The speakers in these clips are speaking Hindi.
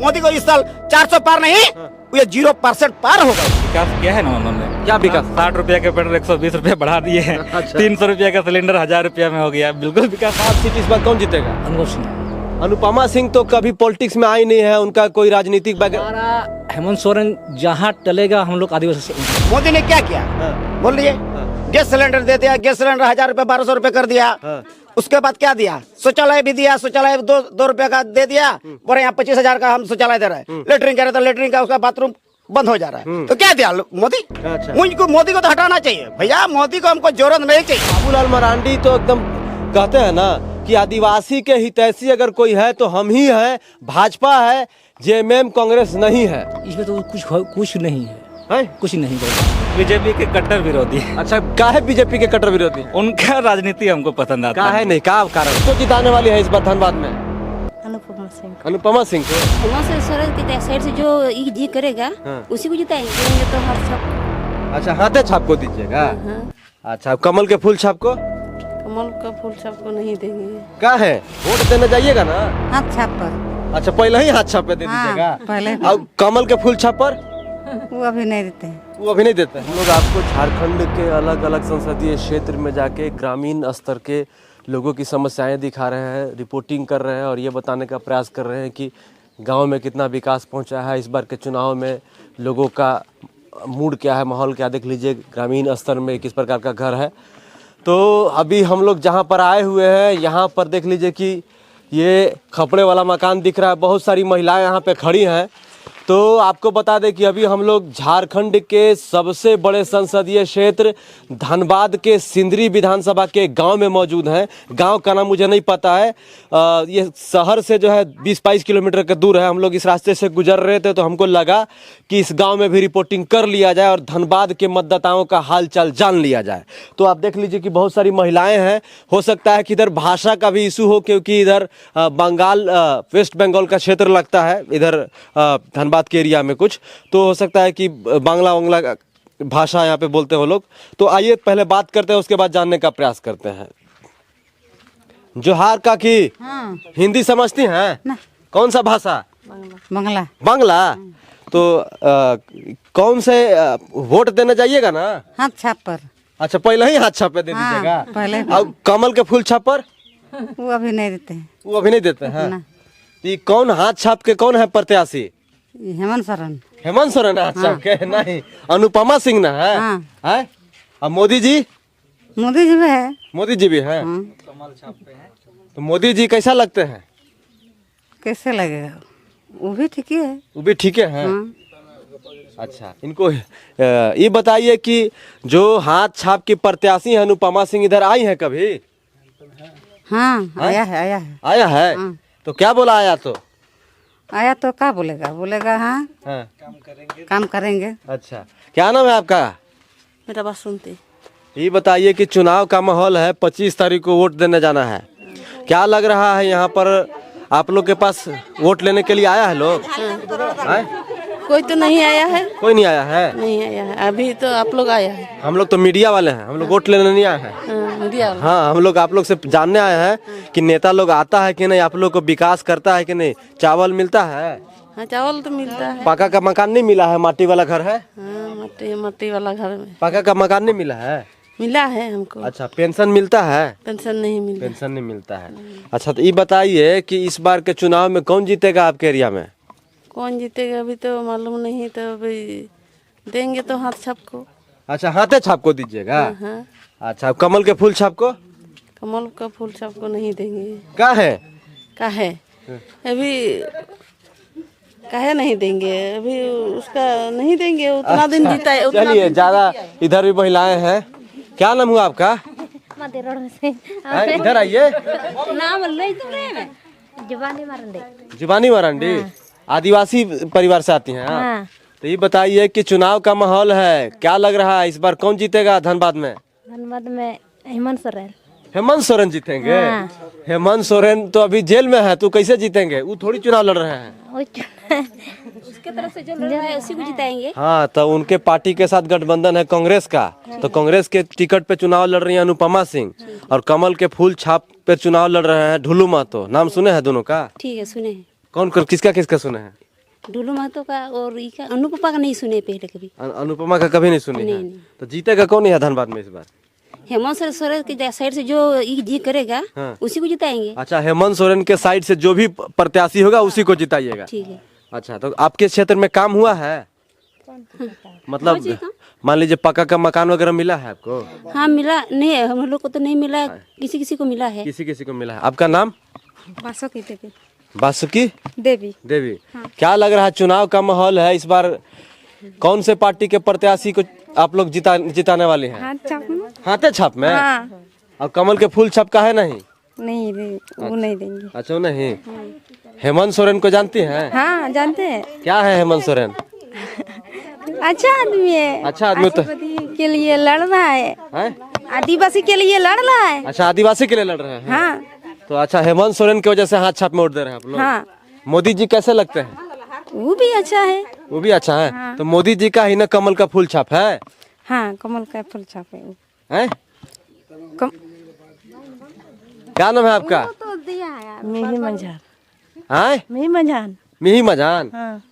मोदी को इस साल 400 पार नहीं, ये 0% पार होगा। विकास किया है ना उन्होंने। क्या विकास? 60 रुपया के पेट्रोल 120 रुपया बढ़ा दिए हैं। अच्छा। 300 रुपया का सिलेंडर 1000 रुपया में हो गया। बिल्कुल विकास। स्मार्ट सिटी इस बार कौन जीतेगा? अनुभव सिंह। अनुपमा सिंह तो कभी पॉलिटिक्स में आई नहीं है, उनका कोई राजनीतिक बैकग्राउंड। हमारा हेमंत सोरेन जहाँ टलेगा हम लोग आदिवासी से। मोदी ने क्या किया बोल लीजिए? गैस सिलेंडर दे दिया, गैस सिलेंडर 1000 रुपए 1200 रुपए कर दिया। उसके बाद क्या दिया? शौचालय भी दिया, शौचालय दो रुपए का दे दिया। बोले यहाँ 25,000 का हम शौचालय दे रहे हैं। लेटरिन कह रहे तो लेटरिन का उसका बाथरूम बंद हो जा रहा है। तो क्या दिया मोदी? अच्छा। मुझको मोदी को तो हटाना चाहिए भैया, मोदी को हमको जरूरत नहीं चाहिए। बाबूलाल मरांडी तो एकदम कहते हैं ना कि आदिवासी के हितैषी अगर कोई है तो हम ही है, भाजपा है, जेएमएम कांग्रेस नहीं है। इसमें तो कुछ नहीं है, कुछ नहीं है। बीजेपी के कट्टर विरोधी है। अच्छा, क्या है बीजेपी के कट्टर विरोधी? उनका राजनीति हमको पसंद आता क्या है नहीं, क्या कारण? तो जिताने वाली है इस बार धनबाद में? अनुपमा सिंह। अनुपमा सिंह को। सोरेन की साइड से जो ये करेगा उसी को जिताएंगे तो हर सब। अच्छा, हाथे छाप को दीजिएगा। अच्छा, कमल के फूल छाप को? कमल का फूल सबको नहीं देंगे। क्या है, वोट देने जाइएगा ना? हाथ छाप पर। अच्छा, पहले ही हाथ छाप पे दे दीजिएगा। पहले अब कमल के फूल छाप पर? वो अभी नहीं देते हैं। वो अभी नहीं देते। हम लोग आपको झारखंड के अलग अलग संसदीय क्षेत्र में जाके ग्रामीण स्तर के लोगों की समस्याएं दिखा रहे हैं, रिपोर्टिंग कर रहे हैं और ये बताने का प्रयास कर रहे हैं कि गांव में कितना विकास पहुंचा है। इस बार के चुनाव में लोगों का मूड क्या है, माहौल क्या, देख लीजिए ग्रामीण स्तर में किस प्रकार का घर है। तो अभी हम लोग जहाँ पर आए हुए हैं यहाँ पर देख लीजिए कि ये खपड़े वाला मकान दिख रहा है। बहुत सारी महिलाएं यहाँ पे खड़ी हैं। तो आपको बता दें कि अभी हम लोग झारखंड के सबसे बड़े संसदीय क्षेत्र धनबाद के सिंदरी विधानसभा के गांव में मौजूद हैं। गांव का नाम मुझे नहीं पता है। ये शहर से जो है 20-22 किलोमीटर के दूर है। हम लोग इस रास्ते से गुजर रहे थे तो हमको लगा कि इस गांव में भी रिपोर्टिंग कर लिया जाए और धनबाद के मतदाताओं का हालचाल जान लिया जाए। तो आप देख लीजिए कि बहुत सारी महिलाएं हैं। हो सकता है कि इधर भाषा का भी इशू हो, क्योंकि इधर बंगाल वेस्ट बंगाल का क्षेत्र लगता है इधर धनबाद के एरिया में कुछ, तो हो सकता है कि बांग्ला भाषा यहाँ पे बोलते हो लोग। तो आइए पहले बात करते हैं, उसके बाद जानने का प्रयास करते हैं। जोहार काकी। हिंदी समझती हैं? कौन सा भाषा? बंगला। बांग्ला। तो कौन से वोट देने जाइएगा ना? हाथ छाप पर। अच्छा, पहले ही हाथ छाप पे दे दीजिएगा। पहले। अब कमल के फूल छाप पर? वो अभी नहीं देते हैं। वो अभी नहीं देते हैं। ये कौन हाथ छाप के कौन है प्रत्याशी? हेमंत सोरेन। हेमंत सोरेन हाथ छाप के? नहीं, अनुपमा सिंह ना है। हैं? अब मोदी जी? मोदी जी भी है। मोदी जी भी हैं। तो मोदी जी कैसा लगते हैं? कैसे लगेगा? वो भी ठीक ही है। वो भी ठीक है। अच्छा, इनको ये बताइए कि जो हाथ छाप की प्रत्याशी है अनुपमा सिंह, इधर आई है कभी? हाँ, आया है, आया है। आया है? तो क्या बोला आया तो? आया तो क्या बोलेगा? बोलेगा हाँ काम करेंगे। अच्छा, क्या नाम है आपका? मेरा बात सुनते। ये बताइए कि चुनाव का माहौल है, 25 तारीख को वोट देने जाना है। क्या लग रहा है यहाँ पर आप लोग के पास वोट लेने के लिए आया है लोग? कोई तो नहीं आया है। कोई नहीं आया है? नहीं आया है अभी तो। आप लोग आया है? हम लोग तो मीडिया वाले हैं, हम लोग वोट लेने नहीं आए हैं। मीडिया। हाँ, हम लोग आप लोग से जानने आए हैं कि नेता लोग आता है कि नहीं, आप लोग को विकास करता है कि नहीं, चावल मिलता है? हाँ, चावल तो मिलता है। पक्का का मकान नहीं मिला है? माटी वाला घर है? हाँ, मट्टी वाला घर में। पक्का का मकान नहीं मिला है? मिला है हमको। अच्छा, पेंशन मिलता है? पेंशन नहीं मिला। पेंशन नहीं मिलता है। अच्छा, तो ये बताइए कि इस बार के चुनाव में कौन जीतेगा आपके एरिया में? कौन जीतेगा अभी तो मालूम नहीं, तो अभी देंगे तो हाथ छाप को। अच्छा, हाथे छाप को दीजिएगा। हाँ। अच्छा, कमल के फूल छाप को? कमल का फूल छाप को नहीं देंगे। क्या है? काहे अभी काहे नहीं देंगे? अभी उसका नहीं देंगे। उतना दिन जीता है। चलिए, ज्यादा इधर भी महिलाएं हैं। क्या नाम हुआ आपका? इधर आइए। नाम जुबानी मरांडी। जुबानी मरांडी। आदिवासी परिवार से आती हैं आप? तो ये बताइए कि चुनाव का माहौल है, क्या लग रहा है इस बार कौन जीतेगा धनबाद में? धनबाद में हेमंत सोरेन। हेमंत सोरेन जीतेंगे? हेमंत सोरेन तो अभी जेल में है, तो कैसे जीतेंगे? वो थोड़ी चुनाव लड़ रहे हैं। उसके तरफ से जो लड़ रहा है उसी को जिताएंगे। हाँ, तो उनके पार्टी के साथ गठबंधन है कांग्रेस का। तो कांग्रेस के टिकट पे चुनाव लड़ रही है अनुपमा सिंह, और कमल के फूल छाप पे चुनाव लड़ रहे हैं ढुलू महतो। नाम सुने हैं दोनों का? ठीक है, सुने हैं। कौन किसका किसका सुने हैं? डुलू महतो का और ई का अनुपमा का नहीं सुने पहले कभी। अनुपमा का कभी नहीं सुनी है? नहीं। तो जीतेगा कौन है धनबाद में इस बार? हेमंत सोरेन के साइड से जो ये करेगा उसी को जिताएंगे। अच्छा, हेमंत सोरेन के साइड से जो भी प्रत्याशी होगा उसी को जिताइएगा। ठीक है। अच्छा, तो आपके क्षेत्र में काम हुआ है? मतलब मान लीजिए पक्का का मकान वगैरह मिला है आपको? हाँ मिला नहीं है, हम लोग को तो नहीं मिला, किसी किसी को मिला है। किसी किसी को मिला है। आपका नाम? बासुकी देवी। बासुकी देवी। देवी। क्या लग रहा है, चुनाव का माहौल है इस बार, कौन से पार्टी के प्रत्याशी को आप लोग जिताने वाले हैं? हाथे छाप में? और कमल के फूल छाप का है नहीं? नहीं वो नहीं देंगे। अच्छा, वो नहीं। हेमंत सोरेन को जानती हैं? हाँ जानते हैं। क्या है हेमंत सोरेन? अच्छा आदमी है। अच्छा आदमी तो के लिए लड़ रहा है, आदिवासी के लिए लड़ रहा है। अच्छा, आदिवासी के लिए लड़ रहे हैं। हाँ। तो अच्छा, हेमंत सोरेन की वजह से हाथ छाप में वोट दे रहे हैं आप लोग। हाँ। मोदी जी कैसे लगते हैं? वो भी अच्छा है। वो भी अच्छा है। तो मोदी जी का ही ना कमल का फूल छाप है? हाँ कमल का फूल छाप है वो। हैं? क्या नाम है आपका? तो दिया है मिही मंझान। हैं? मिही मंझान। मिही मजान। हाँ।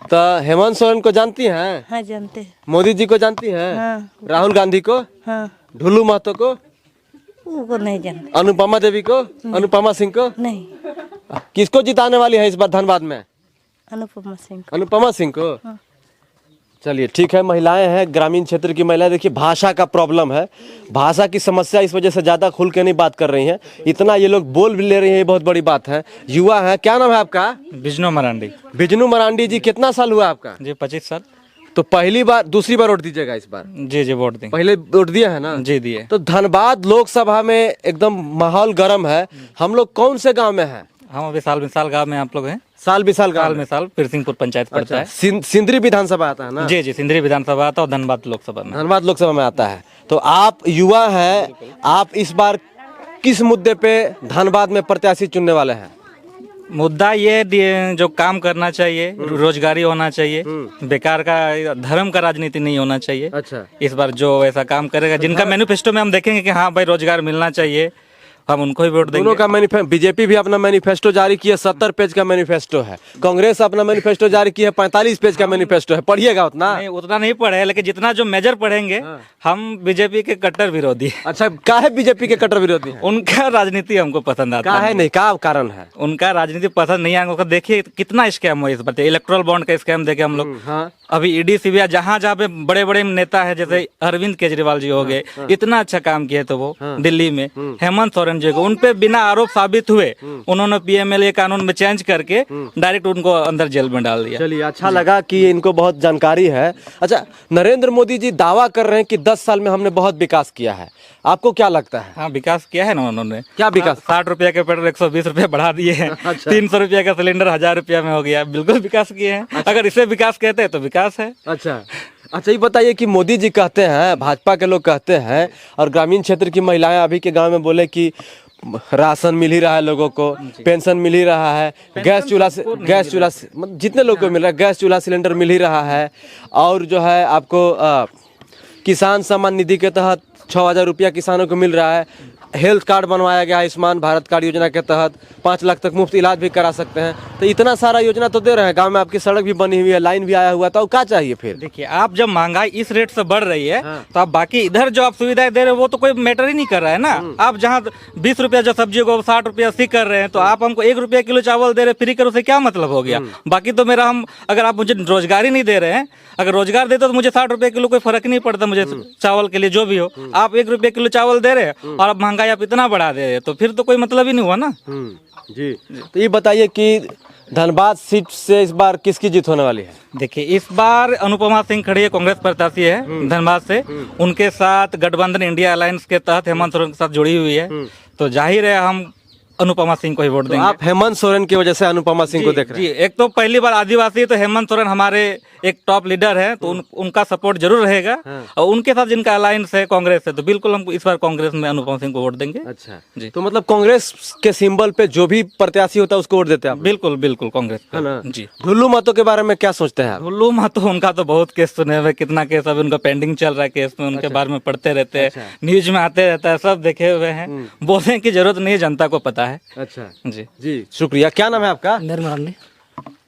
तो हेमंत सोरेन को जानती हैं? हाँ जानते हैं। मोदी जी को जानती हैं? हाँ। राहुल गांधी को? हाँ। ढुल्लू महतो को? वो नहीं जानते। अनुपमा देवी को? अनुपमा सिंह को? नहीं। किसको जिताने वाली है इस बार धनबाद में? अनुपमा सिंह। अनुपमा सिंह को? चलिए ठीक है। महिलाएं हैं, ग्रामीण क्षेत्र की महिलाएं। देखिए, भाषा का प्रॉब्लम है, भाषा की समस्या, इस वजह से ज्यादा खुल के नहीं बात कर रही हैं। इतना ये लोग बोल भी ले रही हैं, ये बहुत बड़ी बात है। युवा है। क्या नाम है आपका? बिजनो मरांडी। बिजनू मरांडी जी, कितना साल हुआ आपका? जी 25 साल। तो पहली बार दूसरी बार वोट दीजिएगा इस बार? जी जी वोट देंगे। पहले वोट दिया है ना? जी दिए। तो धनबाद लोकसभा में एकदम माहौल गर्म है। हम लोग कौन से गांव में हैं? हम अभी साल मिसाल गाँव में आप लोग हैं। साल बिसाल गांव साल में। मिसाल पिरसिंहपुर पंचायत पड़ता है। सिंदरी विधानसभा आता है ना? जी जी सिंदरी विधानसभा आता है और धनबाद लोकसभा में। धनबाद लोकसभा में आता है। तो आप युवा हैं, आप इस बार किस मुद्दे पे धनबाद में प्रत्याशी चुनने वाले हैं? मुद्दा ये जो काम करना चाहिए, रोजगारी होना चाहिए, बेकार का धर्म का राजनीति नहीं होना चाहिए। अच्छा। इस बार जो ऐसा काम करेगा, जिनका मैनिफेस्टो में हम देखेंगे कि हाँ भाई रोजगार मिलना चाहिए, हम उनको ही वोट देंगे। दोनों का मैनिफेस्टो, बीजेपी भी अपना मैनिफेस्टो जारी किया, 70 पेज का मैनिफेस्टो है। कांग्रेस अपना मैनिफेस्टो जारी किया, 45 पेज का मैनिफेस्टो है। पढ़िएगा उतना? नहीं उतना नहीं पढ़े, लेकिन जितना जो मेजर पढ़ेंगे, हम बीजेपी के कट्टर विरोधी हैं। अच्छा, क्या है बीजेपी के कट्टर विरोधी हैं? उनका राजनीति हमको पसंद आता क्या है नहीं, क्या कारण है? उनका राजनीति पसंद नहीं आएगा। देखिए कितना स्कैम हुआ इस बार, इलेक्ट्रल बॉन्ड का स्कैम देखे हम लोग। हाँ। अभी ईडी सीबीआई जहाँ जहाँ पे बड़े बड़े नेता है, जैसे अरविंद केजरीवाल जी हो गए, इतना अच्छा काम किए तो वो दिल्ली में। हेमंत सोरेन जी को उन पे बिना आरोप साबित हुए उन्होंने पीएमएलए कानून में चेंज करके डायरेक्ट उनको अंदर जेल में डाल दिया। चलिए, अच्छा लगा कि इनको बहुत जानकारी है। अच्छा, नरेंद्र मोदी जी दावा कर रहे हैं कि 10 साल में हमने बहुत विकास किया है। आपको क्या लगता है? हाँ विकास किया है ना उन्होंने। क्या विकास? 60 रुपया के पेट्रोल 120 रुपया बढ़ा दिए हैं। 300 रुपया का सिलेंडर 1000 रुपया में हो गया। बिल्कुल विकास किए हैं। अगर इसे विकास कहते हैं तो विकास है। अच्छा, ये बताइए कि मोदी जी कहते हैं, भाजपा के लोग कहते हैं, और ग्रामीण क्षेत्र की महिलाएं अभी के गांव में बोले कि राशन मिल ही रहा है लोगों को, पेंशन मिल ही रहा है, गैस चूल्हा मतलब जितने लोगों को मिल रहा है, गैस चूल्हा सिलेंडर मिल ही रहा है। और जो है आपको किसान सम्मान निधि के तहत 6000 रुपया किसानों को मिल रहा है। हेल्थ कार्ड बनवाया गया आयुष्मान भारत कार्ड योजना के तहत, 5 लाख तक मुफ्त इलाज भी करा सकते हैं। तो इतना सारा योजना तो दे रहे हैं। गांव में आपकी सड़क भी बनी हुई है, लाइन भी आया हुआ था। वो क्या चाहिए फिर? देखिए, आप जब महंगाई इस रेट से बढ़ रही है तो आप बाकी इधर जो आप सुविधाएं दे रहे हो वो तो कोई मैटर ही नहीं कर रहा है ना। आप जहाँ 20 रुपया जो सब्जी को 60 रुपया सी कर रहे हैं, तो आप हमको 1 रुपया किलो चावल दे रहे फ्री करो, से क्या मतलब हो गया? बाकी तो मेरा अगर आप मुझे रोजगार ही नहीं दे रहे हैं, अगर रोजगार देते तो मुझे 60 रुपए किलो कोई फर्क नहीं पड़ता मुझे चावल के लिए, जो भी हो। आप 1 रुपया किलो चावल दे रहे हैं और अब महंगाई आप इतना बढ़ा दे रहे हैं, तो फिर तो कोई मतलब ही नहीं हुआ ना। जी। तो ये बताइए कि धनबाद सीट से इस बार किसकी जीत होने वाली है? देखिए, इस बार अनुपमा सिंह खड़ी है, कांग्रेस प्रत्याशी है धनबाद से। उनके साथ गठबंधन इंडिया अलायंस के तहत हेमंत सोरेन के साथ जुड़ी हुई है, तो जाहिर है हम अनुपमा सिंह को ही वोट देंगे। आप हेमंत सोरेन की वजह से अनुपमा सिंह को देख रहे हैं? जी, एक तो पहली बार आदिवासी, तो हेमंत सोरेन हमारे एक टॉप लीडर है, तो उनका सपोर्ट जरूर रहेगा। और उनके साथ जिनका अलायंस है कांग्रेस है, तो बिल्कुल हम इस बार कांग्रेस में अनुपमा सिंह को वोट देंगे। अच्छा जी। तो मतलब कांग्रेस के सिंबल पे जो भी प्रत्याशी होता है उसको वोट देते हैं आप? बिल्कुल बिल्कुल कांग्रेस पे। है ना? जी। ढुल्लू महतो के बारे में क्या सोचते हैं आप? ढुल्लू महतो, उनका तो बहुत केस सुने हुए, कितना केस अभी उनका पेंडिंग चल रहा है केस में, उनके बारे में पढ़ते रहते हैं, न्यूज में आते रहता है, सब देखे हुए हैं। बोलने की जरूरत नहीं, जनता को पता है। अच्छा जी जी, शुक्रिया। क्या नाम है आपका? निर्मल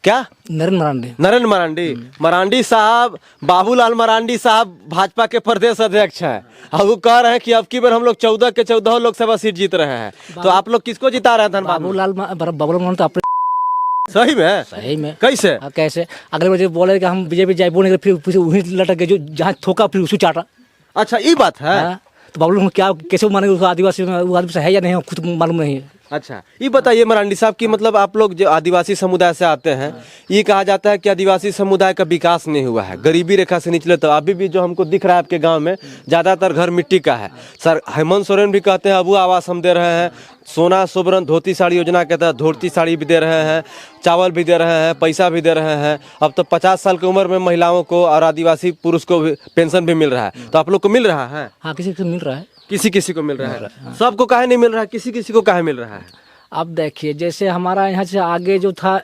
क्या? नरेंद्र मरांडी। नरेंद्र मरांडी। मरांडी साहब, बाबूलाल मरांडी साहब भाजपा के प्रदेश अध्यक्ष हैं और वो कह रहे हैं कि अब की बार हम लोग 14 के 14 लोकसभा सीट जीत रहे हैं। तो आप लोग किसको जिता रहे हैं धनबाद में? बाबूलाल मरांडी तो अपने सही में कैसे? कैसे अगले बार बोले कि हम बीजेपी जाए बोले फिर वहीं लटक गए, जो जहाँ थोका फिर उसी चाटा। अच्छा ये बात है। तो बाबूलाल क्या कैसे मानेंगे उसको? आदिवासी वो आदमी से है या नहीं खुद मालूम नहीं है। अच्छा ये बताइए मरांडी साहब कि मतलब आप लोग जो आदिवासी समुदाय से आते हैं, ये कहा जाता है कि आदिवासी समुदाय का विकास नहीं हुआ है, गरीबी रेखा से निचले। तो अभी भी जो हमको दिख रहा है आपके गांव में ज्यादातर घर मिट्टी का है। सर हेमंत सोरेन भी कहते हैं अबू आवास हम दे रहे हैं, सोना सोबरन धोती साड़ी योजना के तहत धोती साड़ी भी दे रहे हैं, चावल भी दे रहे हैं, पैसा भी दे रहे हैं। अब तो 50 साल की उम्र में महिलाओं को और आदिवासी पुरुष को भी पेंशन भी मिल रहा है। तो आप लोग को मिल रहा है? हाँ किसी को मिल रहा है, किसी किसी को मिल रहा है। सबको काहे नहीं मिल रहा है? किसी किसी को काहे मिल रहा है? अब देखिए जैसे हमारा यहाँ से आगे जो था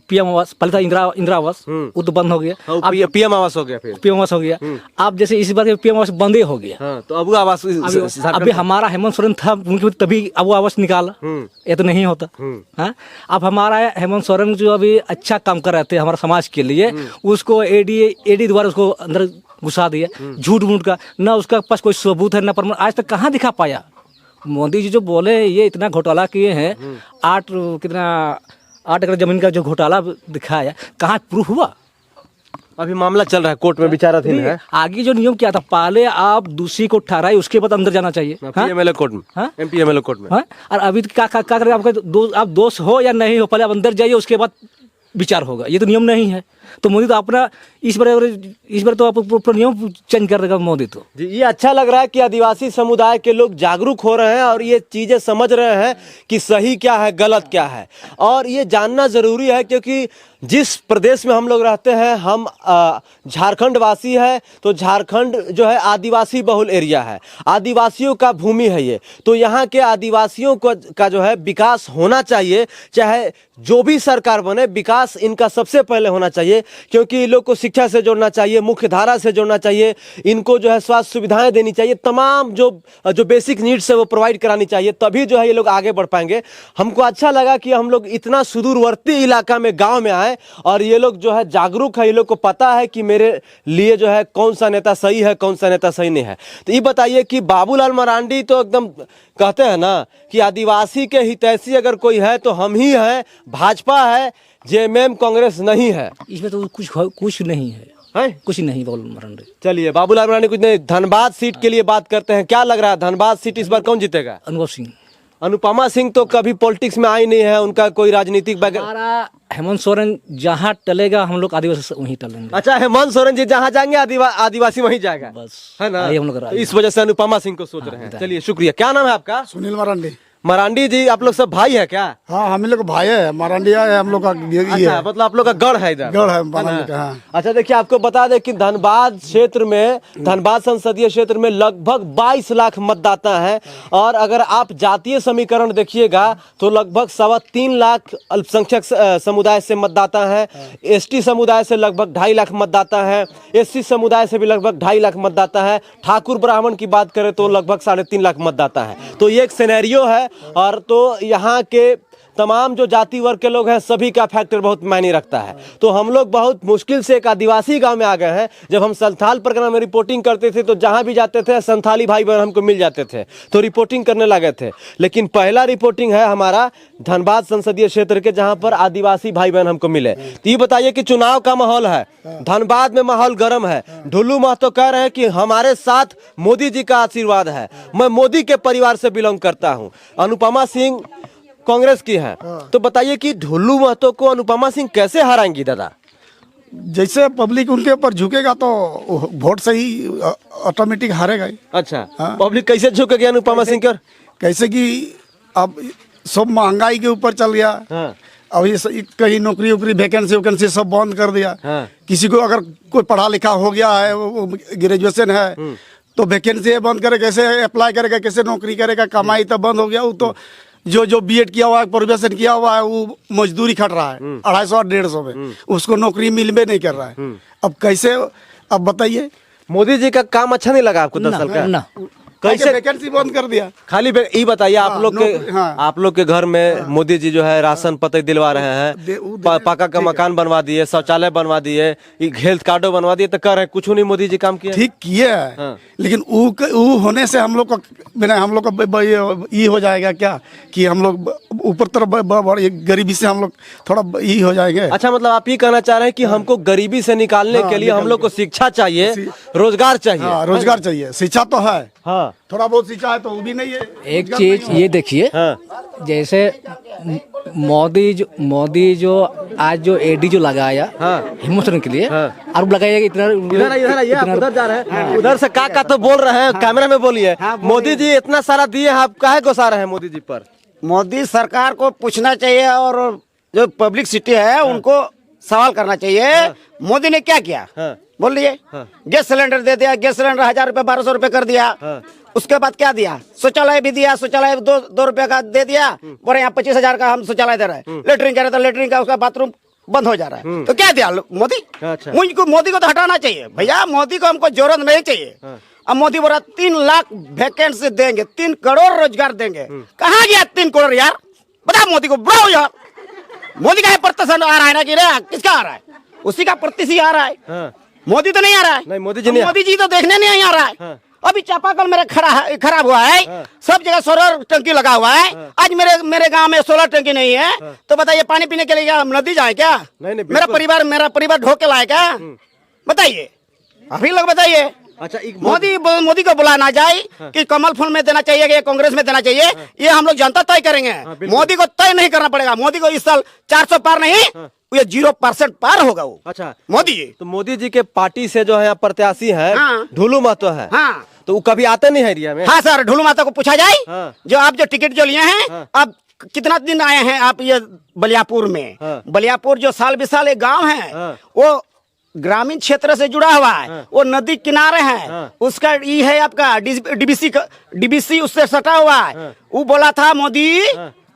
पीएम आवास, पहले था इंदिरा आवास, वो तो बंद हो गया। अब पीएम आवास हो गया, फिर पीएम आवास हो गया। अब जैसे इस बार पीएम आवास बंद ही हो गया। हाँ, तो अबू आवास अभी हमारा हेमंत सोरेन था, उनके तभी अबू आवास निकाला, ये तो नहीं होता। हाँ अब हमारा हेमंत सोरेन जो अभी अच्छा काम कर रहे थे हमारे समाज के लिए, उसको एडी द्वारा उसको अंदर घुसा दिया, झूठ मूठ का, न उसका पास कोई सबूत है न प्रमाण। आज तक कहाँ दिखा पाया? मोदी जी जो बोले ये इतना घोटाला किए हैं, 8 एकड़ जमीन का जो घोटाला दिखाया, कहाँ प्रूफ हुआ? अभी मामला चल रहा है, कोर्ट में विचाराधीन है। आगे जो नियम क्या था, पहले आप दूसरी को ठहराए उसके बाद अंदर जाना चाहिए। एमपीएमएलए कोर्ट में, एमपीएमएलए कोर्ट में। और अभी क्या करें? आप दोष हो या नहीं हो, पहले आप अंदर जाइए, उसके बाद विचार होगा। ये तो नियम नहीं है। तो मोदी तो अपना इस बार तो आप नियम चेंज कर देगा मोदी तो। जी ये अच्छा लग रहा है कि आदिवासी समुदाय के लोग जागरूक हो रहे हैं और ये चीजें समझ रहे हैं कि सही क्या है गलत क्या है, और ये जानना जरूरी है क्योंकि जिस प्रदेश में हम लोग रहते हैं, हम झारखंड वासी है, तो झारखंड जो है आदिवासी बहुल एरिया है, आदिवासियों का भूमि है ये। तो यहाँ के आदिवासियों का जो है विकास होना चाहिए, चाहे जो भी सरकार बने, विकास इनका सबसे पहले होना चाहिए, क्योंकि इन लोग को शिक्षा से जोड़ना चाहिए, मुख्य धारा से जोड़ना चाहिए, इनको जो है स्वास्थ्य सुविधाएं देनी चाहिए, तमाम जो बेसिक नीड्स है वो प्रोवाइड करानी चाहिए, तभी जो है ये लोग आगे बढ़ पाएंगे। हमको अच्छा लगा कि हम लोग इतना सुदूरवर्ती इलाका में, गांव में आए और ये लोग जो है जागरूक है, ये लोग को पता है कि मेरे लिए जो है कौन सा नेता सही है, कौन सा नेता सही नहीं है। तो ये बताइए कि बाबूलाल मरांडी तो एकदम कहते हैं ना कि आदिवासी के हितैषी अगर कोई है तो हम ही हैं, भाजपा है, जेएमएम कांग्रेस नहीं है। इसमें तो कुछ नहीं है, कुछ नहीं बाबूलाल मरांडी। चलिए बाबूलाल मरांडी कुछ नहीं। धनबाद सीट के लिए बात करते हैं, क्या लग रहा है धनबाद सीट इस बार कौन जीतेगा? अनुभव सिंह। अनुपमा सिंह तो कभी पॉलिटिक्स में आई नहीं है, उनका कोई राजनीतिक बैकग्राउंड। हेमंत सोरेन जहाँ टलेगा हम लोग आदिवासी वहीं टलेंगे। अच्छा हेमंत सोरेन जी जहाँ जाएंगे आदिवासी वहीं जाएगा, बस है ना? हम लोग इस वजह से अनुपमा सिंह को सोच रहे हैं। चलिए शुक्रिया। क्या नाम है आपका? सुनील मरांडी। मरांडी जी आप लोग सब भाई है क्या? हाँ हम लोग भाई है, मरांडिया है हम लोग का। अच्छा मतलब आप लोग का गढ़ है इधर? गढ़ है मरांडी का। हाँ। अच्छा देखिए आपको बता दें कि धनबाद क्षेत्र में, धनबाद संसदीय क्षेत्र में लगभग 22 लाख मतदाता हैं, और अगर आप जातीय समीकरण देखिएगा तो लगभग 3.25 लाख अल्पसंख्यक समुदाय से मतदाता हैं, एसटी समुदाय से लगभग 2.5 लाख मतदाता है, एससी समुदाय से भी लगभग 2.5 लाख मतदाता है, ठाकुर ब्राह्मण की बात करें तो लगभग 3.5 लाख मतदाता है। तो ये एक सिनेरियो है, और तो यहाँ के तमाम जो जाति वर्ग के लोग हैं सभी का फैक्टर बहुत मायने रखता है। तो हम लोग बहुत मुश्किल से एक आदिवासी गांव में आ गए हैं। जब हम संथाल परगना में रिपोर्टिंग करते थे तो जहां भी जाते थे संथाली भाई बहन हमको मिल जाते थे, तो रिपोर्टिंग करने लगे थे। लेकिन पहला रिपोर्टिंग है हमारा धनबाद संसदीय क्षेत्र के, जहां पर आदिवासी भाई बहन हमको मिले। तो ये बताइए कि चुनाव का माहौल है, धनबाद में माहौल गर्म है। ढुल्लू महतो कह रहे हैं कि हमारे साथ मोदी जी का आशीर्वाद है, मैं मोदी के परिवार से बिलोंग करता हूँ। अनुपमा सिंह कांग्रेस की है। तो बताइए कि ढुल्लू महतो को अनुपमा सिंह कैसे हराएंगी दादा? जैसे पब्लिक उनके ऊपर झुकेगा तो वोट से ही ऑटोमेटिक हारेगा ही। अच्छा पब्लिक कैसे झुकेगी अनुपमा सिंह की? कैसे कि अब सब महंगाई के ऊपर चल गया। अब ये कहीं नौकरी वोकरी वैकेंसी सब बंद कर दिया। किसी को अगर कोई पढ़ा लिखा हो गया है, वो ग्रेजुएशन है, तो वैकेंसी बंद करे, कैसे अप्लाई करेगा, कैसे नौकरी करेगा? कमाई तो बंद हो गया। वो तो जो बीएड किया हुआ है, प्रोफेशन किया हुआ है, वो मजदूरी खट रहा है 250 और 150 में, उसको नौकरी मिलबे नहीं कर रहा है। अब कैसे, अब बताइए। मोदी जी का काम अच्छा नहीं लगा आपको 10 साल का? ना कैसे वैकेंसी बंद कर दिया। खाली ये बताइए, आप लोग के हाँ। आप लोग के घर में मोदी जी जो है राशन पते दिलवा रहे हैं, पक्का का मकान बनवा दिए, शौचालय बनवा दिए, हेल्थ कार्डो बनवा दिए, तो कर रहे कुछ नहीं मोदी जी काम किया। ठीक किए है, हाँ। लेकिन वो होने से हम लोग को बिना हम लोग का ये हो जाएगा क्या कि हम लोग ऊपर तरफ गरीबी से हम लोग थोड़ा ये हो जाएंगे। अच्छा, मतलब आप ये कहना चाह रहे हैं कि हमको गरीबी से निकालने के लिए हम लोग को शिक्षा चाहिए, रोजगार चाहिए। हाँ, रोजगार चाहिए, शिक्षा तो है, हाँ, थोड़ा बहुत शिक्षा है तो वो भी नहीं है। एक चीज ये देखिए, हाँ, जैसे मोदी जो आज जो एडी जो लगाया हेमंत सोरेन के लिए, और लगाया इतना इधर उधर जा रहे हैं, उधर से का तो बोल रहे हैं, कैमरा में बोलिए। मोदी जी इतना सारा दिए, आप काहे गुस्सा रहे हैं मोदी जी पर? मोदी सरकार को पूछना चाहिए और जो पब्लिक सिटी है उनको सवाल करना चाहिए, मोदी ने क्या किया। बोल लिए गैस सिलेंडर दे दिया, गैस सिलेंडर 1000 रुपए 1200 रुपए कर दिया। उसके बाद क्या दिया, शौचालय भी दिया, शौचालय 2 रुपए का दे दिया, बोले यहाँ 25,000 का हम शौचालय दे रहे हैं। लेटरिन कह रहे थे, लेटरिन का उसका बाथरूम बंद हो जा रहा है, तो क्या दिया मोदी। अच्छा। मुझको मोदी को तो हटाना चाहिए भैया, मोदी को हमको जरूरत नहीं चाहिए। अब मोदी बोला 3 लाख वैकेंसी देंगे, 3 करोड़ रोजगार देंगे। कहाँ गया 3 करोड़ यार, बता मोदी को, बुलाओ यार। मोदी का प्रतिशत आ रहा है ना कि किसका आ रहा है, उसी का प्रतिशत आ रहा है। मोदी तो नहीं आ रहा है। नहीं, मोदी जी नहीं, मोदी जी तो देखने नहीं आ रहा है। अभी चापाकल मेरा खराब हुआ है, सब जगह सोलर टंकी लगा हुआ है। आज मेरे गांव में सोलर टंकी नहीं है, तो बताइए पानी पीने के लिए क्या हम नदी जाए क्या? नहीं, मेरा परिवार ढो के लाए क्या? बताइए, अभी लोग बताइए। अच्छा, मोदी को बुलाना जाए कि कमल फूल में देना चाहिए कि कांग्रेस में देना चाहिए, ये हम लोग जनता तय करेंगे। मोदी को तय नहीं करना पड़ेगा। मोदी को इस साल 400 पार नहीं, ये 0% पार होगा वो। अच्छा, मोदी जी तो मोदी जी के पार्टी से जो है प्रत्याशी है, हाँ। ढुलू महतो है, हाँ तो वो कभी आते नहीं है एरिया में? हाँ सर, ढुलू माता को पूछा जाए। हाँ। जो आप जो टिकट जो लिए हैं, आप कितना दिन आए हैं आप ये बलियापुर में? बलियापुर जो साल बिसाल एक गाँव है, वो ग्रामीण क्षेत्र से जुड़ा हुआ है, वो नदी किनारे है। उसका ये है आपका डीबीसी उससे सटा हुआ है। वो बोला था मोदी,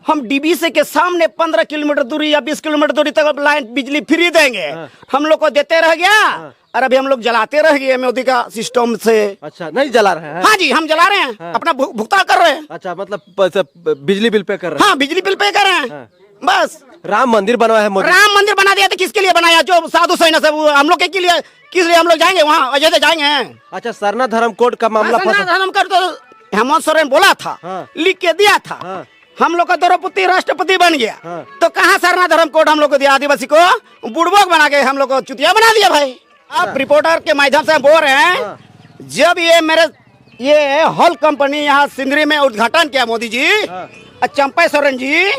हम डीबीसी के सामने 15 किलोमीटर दूरी या 20 किलोमीटर दूरी तक लाइन बिजली फ्री देंगे। हम लोग को देते रह गया, और अभी हम लोग जलाते रह गए मोदी का सिस्टम से। अच्छा, नहीं जला रहे हैं? हाँ जी, हम जला रहे हैं, अपना भुगतान कर रहे हैं। अच्छा, मतलब बिजली बिल पे कर रहे हैं? हाँ, बिजली बिल पे कर रहे हैं। बस राम मंदिर बनवाया है मोदी? राम मंदिर बना दिया, तो किसके लिए बनाया? जो साधु सैनिक सब हम लोग के लिए, किस लिए हम लोग जाएंगे वहाँ? अयोध्या जाएंगे। अच्छा, सरना धर्म कोड का मामला धर्म कर तो हेमंत सोरेन बोला था, लिख के दिया था, हम लोग का द्रौपदी राष्ट्रपति बन गया। तो कहाँ सरना धर्म कोड हम लोग को दिया? आदिवासी को बुड़बोक बना के हम लोग को चुतिया बना दिया भाई। आप रिपोर्टर के माध्यम से बोल रहे हैं, जब ये हॉल कंपनी यहाँ सिंदरी में उद्घाटन किया मोदी जी, चंपा सोरेन जी,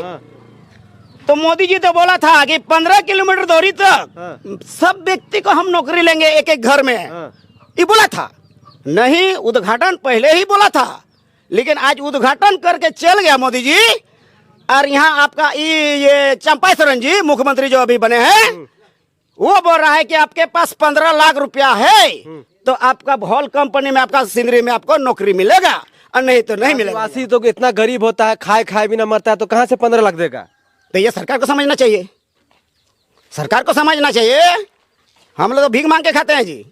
तो मोदी जी तो बोला था कि 15 किलोमीटर दूरी तक सब व्यक्ति को हम नौकरी लेंगे, एक एक घर में। ये बोला था नहीं, उद्घाटन पहले ही बोला था, लेकिन आज उद्घाटन करके चल गया मोदी जी। और यहाँ आपका ये चंपा सोरेन जी मुख्यमंत्री जो अभी बने हैं, वो बोल रहा है कि आपके पास 15 लाख रुपया है तो आपका हॉल कंपनी में, आपका सिंदरी में आपको नौकरी मिलेगा, और नहीं तो नहीं मिलेगा। आदिवासी तो इतना गरीब होता है, खाए भी ना मरता है, तो कहाँ से 15 लाख देगा? तो ये सरकार को समझना चाहिए, सरकार को समझना चाहिए। हम लोग तो भीख मांग के खाते हैं जी,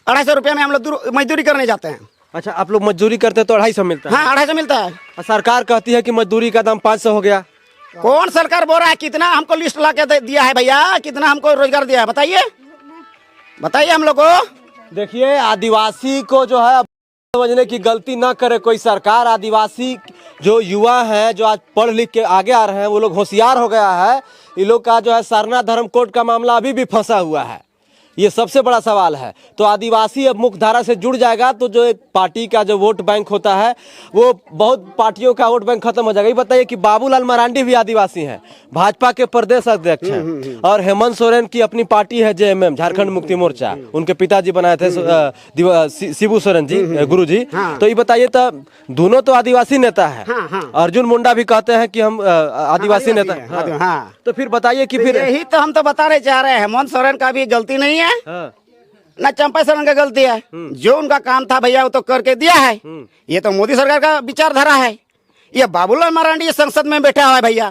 250 रुपया में हम लोग मजदूरी करने जाते हैं। अच्छा, आप लोग मजदूरी करते हैं तो 250 मिलता है? हाँ, 250 मिलता है। और सरकार कहती है कि मजदूरी का दाम 500 हो गया। कौन सरकार बोल रहा है? कितना हमको लिस्ट ला के दिया है भैया, कितना हमको रोजगार दिया है? बताइए हम लोग को। देखिए, आदिवासी को जो है समझने की गलती ना करे कोई सरकार। आदिवासी जो युवा हैं, जो आज पढ़ लिख के आगे आ रहे हैं, वो लोग होशियार हो गया है। ये लोग का जो है सरना धर्म कोड का मामला अभी भी फंसा हुआ है, ये सबसे बड़ा सवाल है। तो आदिवासी अब मुख्य धारा से जुड़ जाएगा तो जो एक पार्टी का जो वोट बैंक होता है, वो बहुत पार्टियों का वोट बैंक खत्म हो जाएगा। ये बताइए कि बाबूलाल मरांडी भी आदिवासी हैं, भाजपा के प्रदेश अध्यक्ष हैं, और हेमंत सोरेन की अपनी पार्टी है जेएमएम, झारखंड मुक्ति मोर्चा, उनके पिताजी बनाए थे शिबू सोरेन जी, गुरु जी। तो ये बताइए, तो दोनों तो आदिवासी नेता है। अर्जुन मुंडा भी कहते हैं कि हम आदिवासी नेता हैं। तो फिर बताइए कि फिर यही तो हम तो बताने चाह रहे हैं, हेमंत सोरेन का भी गलती नहीं है, ना चंपा सोरेन का गलती है। जो उनका काम था भैया वो तो करके दिया है। ये तो मोदी सरकार का विचारधारा है। ये बाबूलाल मरांडी संसद में बैठा हुआ है भैया,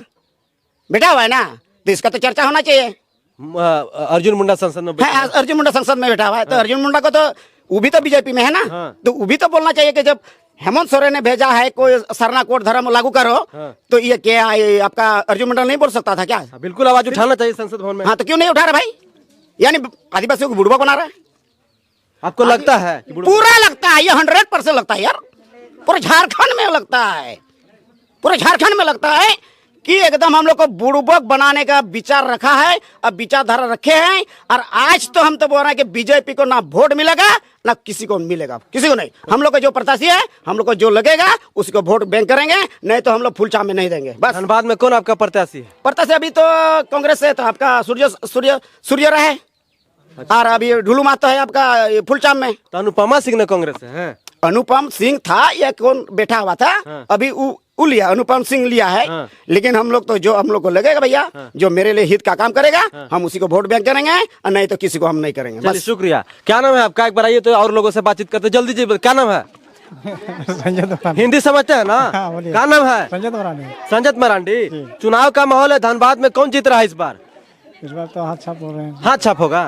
बैठा हुआ है ना, तो इसका तो चर्चा होना चाहिए। अर्जुन मुंडा संसद में अर्जुन मुंडा संसद में बैठा हुआ है, तो अर्जुन मुंडा को तो वो भी तो बीजेपी में है ना। तो वो भी तो बोलना चाहिए कि जब हेमंत सोरेन ने भेजा है कोई सरना कोड धर्म लागू करो, तो ये क्या ये आपका अर्जुन मंडल नहीं बोल सकता था क्या? बिल्कुल आवाज उठाना चाहिए संसद भवन में। हाँ, तो क्यों नहीं उठा रहा भाई? यानी आदिवासियों को बुड़बक बना रहा है। आपको लगता है कि पूरा लगता है, ये 100% लगता है यार। पूरे झारखंड में लगता है, पूरे झारखंड में लगता है कि एकदम हम लोग को बुड़बक बनाने का विचार रखा है, अब विचारधारा रखे हैं। और आज तो हम तो बोल रहे हैं कि बीजेपी को ना वोट मिलेगा ना किसी को मिलेगा, किसी को नहीं। हम लोग का जो प्रत्याशी है, हम लोग को जो लगेगा उसी को वोट बैंक करेंगे, नहीं तो हम लोग फुल चाम में नहीं देंगे। बस। धनबाद में कौन आपका प्रत्याशी है? प्रत्याशी अभी तो कांग्रेस से तो आपका सूर्य रहा है, और अभी ढुलू माता है आपका फुल चाम में। तो अनुपमा सिंह ने कांग्रेस से है? अनुपम सिंह था या कौन बैठा हुआ था, अभी उ लिया, अनुपम सिंह लिया है। लेकिन हम लोग तो जो हम लोग को लगेगा भैया, जो मेरे लिए हित का काम करेगा, हम उसी को वोट बैंक करेंगे, और नहीं तो किसी को हम नहीं करेंगे। बस। शुक्रिया। क्या नाम है आपका? एक बार आइए तो और लोगों से बातचीत करते जल्दी जी। क्या नाम है? हिंदी समझते हैं ना? क्या नाम है? संजत मरांडी। चुनाव का माहौल है धनबाद में, कौन जीत रहा है इस बार? इस बार तो हाथ छाप हो रहे हैं। हाथ छाप होगा?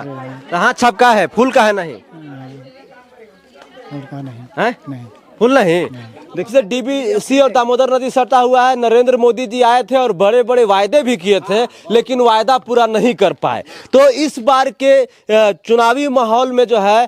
तो हाथ छाप का है, फूल का है? नहीं नहीं, नहीं फूल नहीं। देखिए डीबीसी और दामोदर नदी सटा हुआ है। नरेंद्र मोदी जी आए थे और बड़े बड़े वायदे भी किए थे, लेकिन वायदा पूरा नहीं कर पाए। तो इस बार के चुनावी माहौल में जो है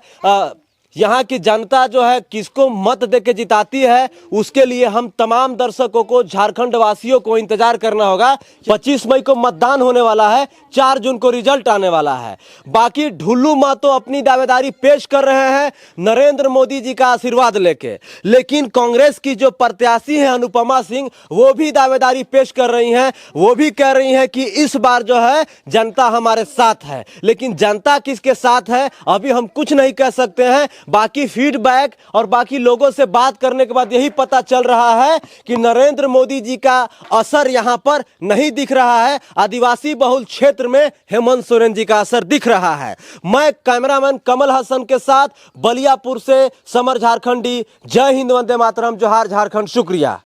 यहाँ की जनता जो है किसको मत देके जिताती है, उसके लिए हम तमाम दर्शकों को, झारखंड वासियों को इंतजार करना होगा। 25 मई को मतदान होने वाला है, 4 जून को रिजल्ट आने वाला है। बाकी ढुल्लू महतो अपनी दावेदारी पेश कर रहे हैं नरेंद्र मोदी जी का आशीर्वाद लेके, लेकिन कांग्रेस की जो प्रत्याशी है अनुपमा सिंह, वो भी दावेदारी पेश कर रही हैं। वो भी कह रही हैं कि इस बार जो है जनता हमारे साथ है, लेकिन जनता किसके साथ है अभी हम कुछ नहीं कह सकते हैं। बाकी फीडबैक और बाकी लोगों से बात करने के बाद यही पता चल रहा है कि नरेंद्र मोदी जी का असर यहां पर नहीं दिख रहा है। आदिवासी बहुल क्षेत्र में हेमंत सोरेन जी का असर दिख रहा है। मैं कैमरामैन कमल हसन के साथ बलियापुर से समर झारखंडी। जय हिंद, वंदे मातरम, जोहार झारखंड, शुक्रिया।